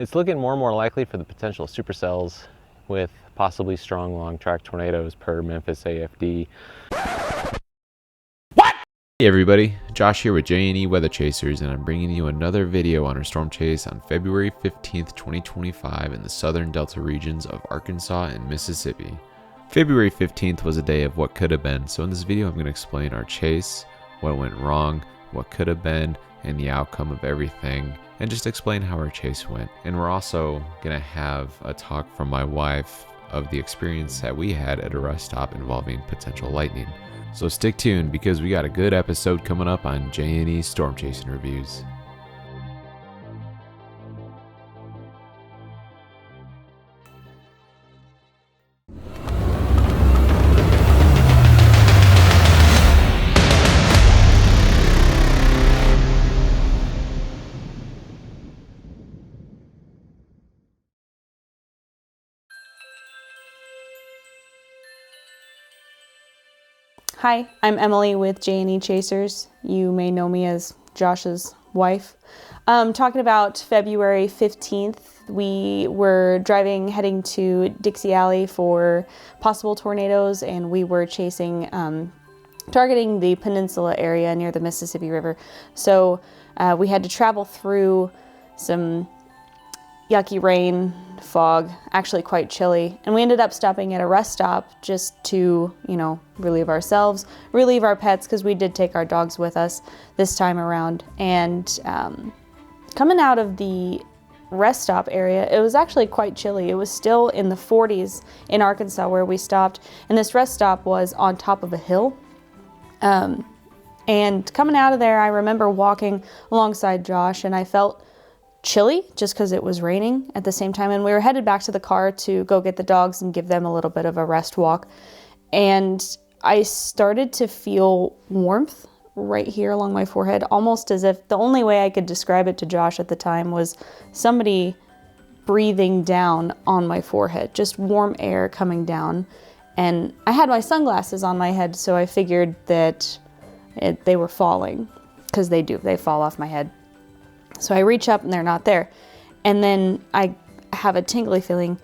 It's looking more and more likely for the potential supercells with possibly strong long track tornadoes per Memphis AFD. What? Hey everybody, Josh here with J&E Weather Chasers, and I'm bringing you another video on our storm chase on February 15th, 2025 in the southern delta regions of Arkansas and Mississippi. February 15th was a day of what could have been, so in this video I'm going to explain our chase, what went wrong, what could have been, and the outcome of everything, and just explain how our chase went. And we're also going to have a talk from my wife of the experience that we had at a rest stop involving potential lightning. So stick tuned because we got a good episode coming up on J&E Storm Chasing Reviews. Hi, I'm Emily with J&E Chasers. You may know me as Josh's wife. Talking about February 15th, we were heading to Dixie Alley for possible tornadoes, and we were chasing, targeting the peninsula area near the Mississippi River. So we had to travel through some yucky rain, fog, actually quite chilly. And we ended up stopping at a rest stop just to, relieve ourselves, relieve our pets, because we did take our dogs with us this time around. And coming out of the rest stop area, it was actually quite chilly. It was still in the 40s in Arkansas where we stopped. And this rest stop was on top of a hill. And coming out of there, I remember walking alongside Josh, and I felt chilly just because it was raining at the same time, and we were headed back to the car to go get the dogs and give them a little bit of a rest walk. And I started to feel warmth right here along my forehead, almost as if the only way I could describe it to Josh at the time was somebody breathing down on my forehead, just warm air coming down. And I had my sunglasses on my head, so I figured that they were falling, because they fall off my head. So I reach up and they're not there. And then I have a tingly feeling.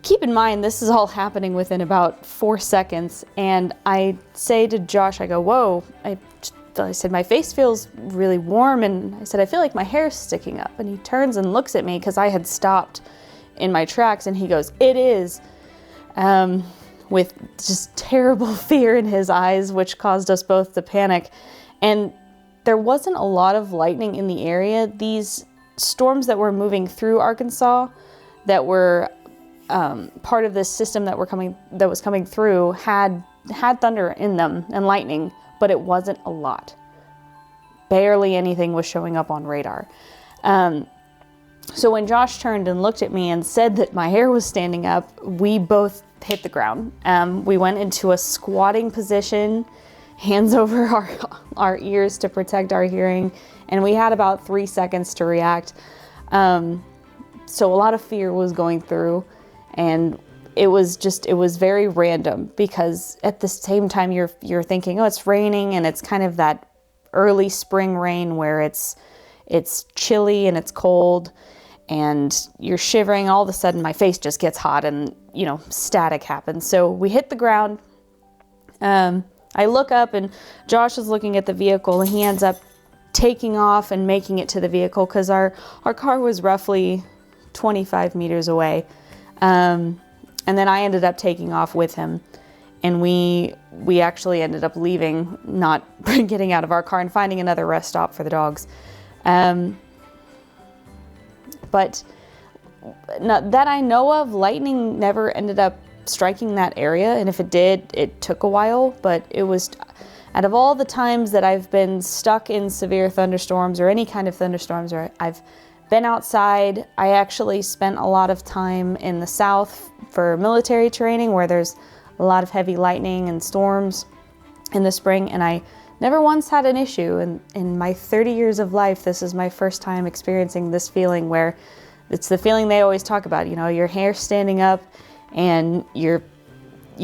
Keep in mind, this is all happening within about 4 seconds. And I say to Josh, I go, whoa, I said, my face feels really warm. And I said, I feel like my hair's sticking up. And he turns and looks at me because I had stopped in my tracks. And he goes, it is, with just terrible fear in his eyes, which caused us both to panic. And there wasn't a lot of lightning in the area. These storms that were moving through Arkansas that were part of this system that was coming through had thunder in them and lightning, but it wasn't a lot. Barely anything was showing up on radar. So when Josh turned and looked at me and said that my hair was standing up, we both hit the ground. We went into a squatting position, hands over our ears to protect our hearing, and we had about 3 seconds to react. So a lot of fear was going through, and it was very random, because at the same time you're thinking, oh, it's raining, and it's kind of that early spring rain where it's chilly and it's cold and you're shivering. All of a sudden my face just gets hot and static happens. So we hit the ground. I look up and Josh is looking at the vehicle, and he ends up taking off and making it to the vehicle because our car was roughly 25 meters away. And then I ended up taking off with him, and we actually ended up leaving, not getting out of our car and finding another rest stop for the dogs. But that I know of, lightning never ended up striking that area, and if it did, it took a while. But it was, out of all the times that I've been stuck in severe thunderstorms or any kind of thunderstorms, or I've been outside, I actually spent a lot of time in the South for military training where there's a lot of heavy lightning and storms in the spring, and I never once had an issue. And in my 30 years of life, this is my first time experiencing this feeling, where it's the feeling they always talk about, your hair standing up and you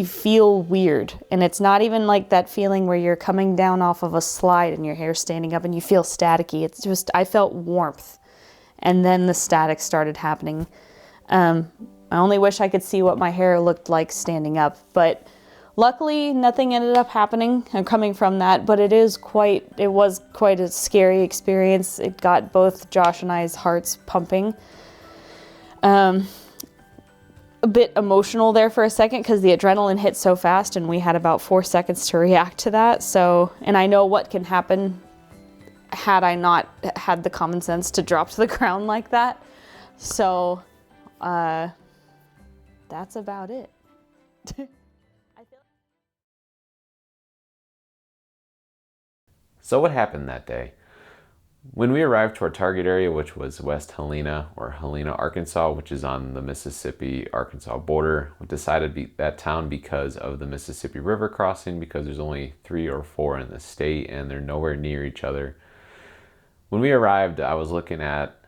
feel weird. And it's not even like that feeling where you're coming down off of a slide and your hair's standing up and you feel staticky. It's just, I felt warmth. and then the static started happening. I only wish I could see what my hair looked like standing up, but luckily nothing ended up happening and coming from that, but it was quite a scary experience. It got both Josh and I's hearts pumping. A bit emotional there for a second because the adrenaline hit so fast and we had about 4 seconds to react to that. So, and I know what can happen had I not had the common sense to drop to the ground like that. So, that's about it. So what happened that day? When we arrived to our target area, which was West Helena, or Helena, Arkansas, which is on the Mississippi-Arkansas border, we decided that town because of the Mississippi River crossing, because there's only 3 or 4 in the state and they're nowhere near each other. When we arrived, I was looking at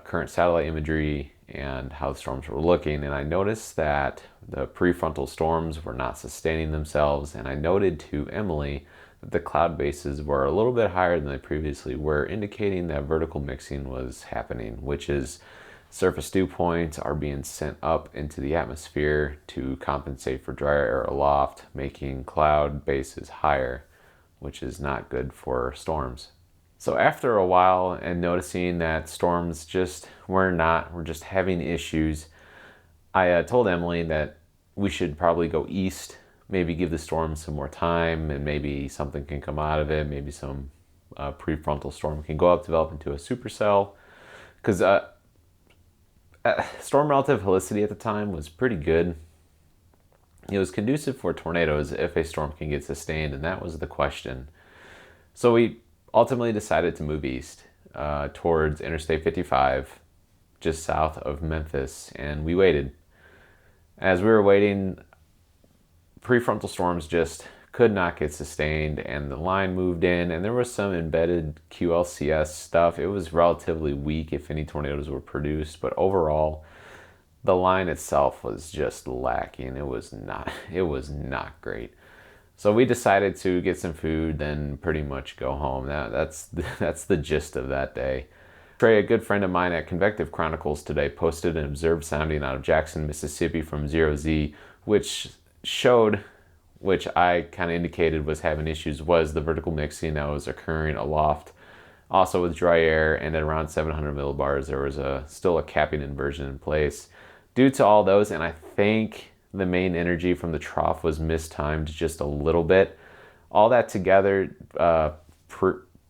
current satellite imagery and how the storms were looking, and I noticed that the prefrontal storms were not sustaining themselves, and I noted to Emily that the cloud bases were a little bit higher than they previously were, indicating that vertical mixing was happening, which is surface dew points are being sent up into the atmosphere to compensate for drier air aloft, making cloud bases higher, which is not good for storms. So after a while and noticing that storms we're just having issues, I told Emily that we should probably go east, maybe give the storm some more time, and maybe something can come out of it. Maybe some prefrontal storm can go up, develop into a supercell. Because storm relative helicity at the time was pretty good. It was conducive for tornadoes if a storm can get sustained, and that was the question. So we ultimately decided to move east towards Interstate 55, just south of Memphis, and we waited. As we were waiting, prefrontal storms just could not get sustained, and the line moved in, and there was some embedded QLCS stuff. It was relatively weak if any tornadoes were produced, but overall the line itself was just lacking. It was not great. So we decided to get some food, then pretty much go home. That's the gist of that day. Trey, a good friend of mine at Convective Chronicles today, posted an observed sounding out of Jackson, Mississippi from 0Z, which I kind of indicated was having issues, was the vertical mixing that was occurring aloft. Also with dry air, and at around 700 millibars, there was still a capping inversion in place. Due to all those, and I think the main energy from the trough was mistimed just a little bit. All that together,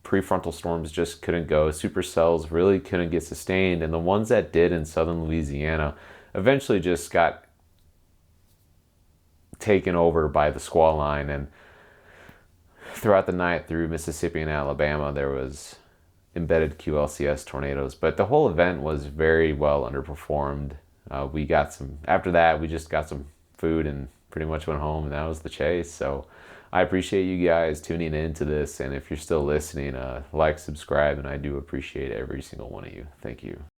prefrontal storms just couldn't go. Supercells really couldn't get sustained, and the ones that did in southern Louisiana eventually just got taken over by the squall line. And throughout the night through Mississippi and Alabama, there was embedded QLCS tornadoes, but the whole event was very well underperformed. After that, we just got some food and pretty much went home, and that was the chase. So I appreciate you guys tuning into this, and if you're still listening, like, subscribe, and I do appreciate every single one of you. Thank you.